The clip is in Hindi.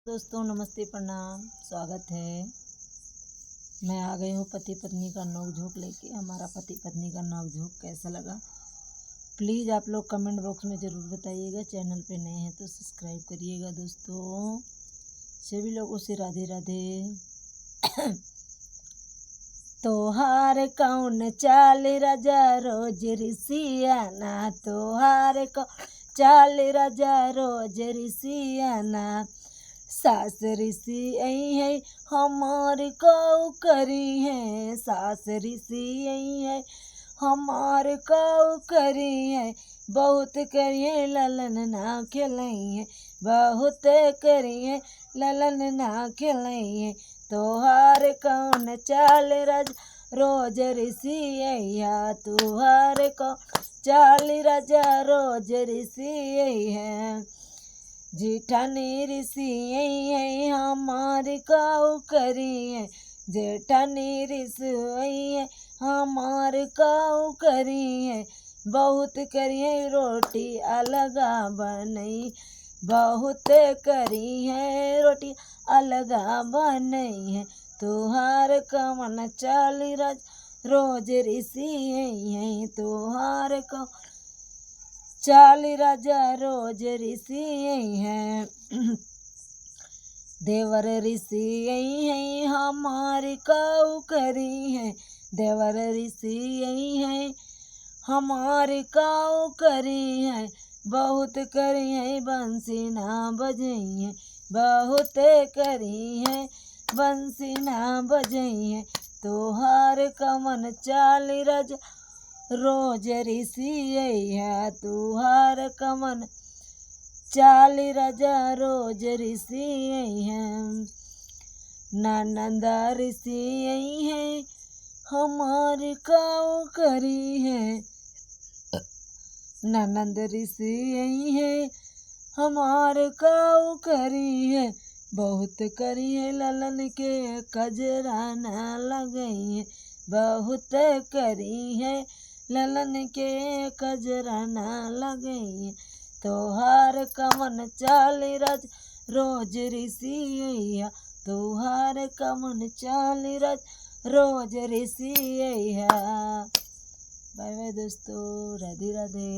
दोस्तों नमस्ते प्रणाम, स्वागत है। मैं आ गई हूँ पति पत्नी का नोक-झोंक लेके। हमारा पति पत्नी का नोक-झोंक कैसा लगा प्लीज़ आप लोग कमेंट बॉक्स में ज़रूर बताइएगा। चैनल पे नए हैं तो सब्सक्राइब करिएगा दोस्तों। सभी लोगों से राधे राधे। तोहार कौन चाल राजा रोज रिसियाना, तोहार कौन चाल राजा रोज रिसियाना। सास ऋषि आई है हमार कौ करी है, सास ऋषि आई है हमार कौ करी है। बहुत करिए ललन ना खिलाई है, बहुत करिए ललन ना खिलाई है। तोहार कौन चाल राजा रोज ऋषि अइया, तुहार कौन चाल राजा रोज ऋषि है। जेठानी ऋषि है हमारी काऊ करी है, जेठानी ऋषि है हमारी काऊ करी है। बहुत करिए रोटी अलगा बनई, बहुत करी है रोटी अलगा बनई है। तुहार कमन चाल राज रोज ऋषि है, तुहार कौन चाल राजा रोज ऋषि है। देवर ऋषि है हमारी काऊ करी है, देवर ऋषि है हमारी काऊ करी है। बहुत करी है बंसी ना बजई है, बहुत करी है बंसी ना बजई है। तोहार कमन चाल राजा रोज ऋषि है, तुहार कमन चाल राजा रोज ऋषि है। ननंद ऋषि है हमारी काऊ करी है, ननंद ऋषि है हमारे काऊ करी है। बहुत करी है ललन के कजरा न लगई है, बहुत करी है ललन के कजरा न लगई है। तोहार कमन चाल राज रोज ऋषि है, तोहार कमन चाल राज रोज ऋषि है। बाय बाय दोस्तों, राधे राधे।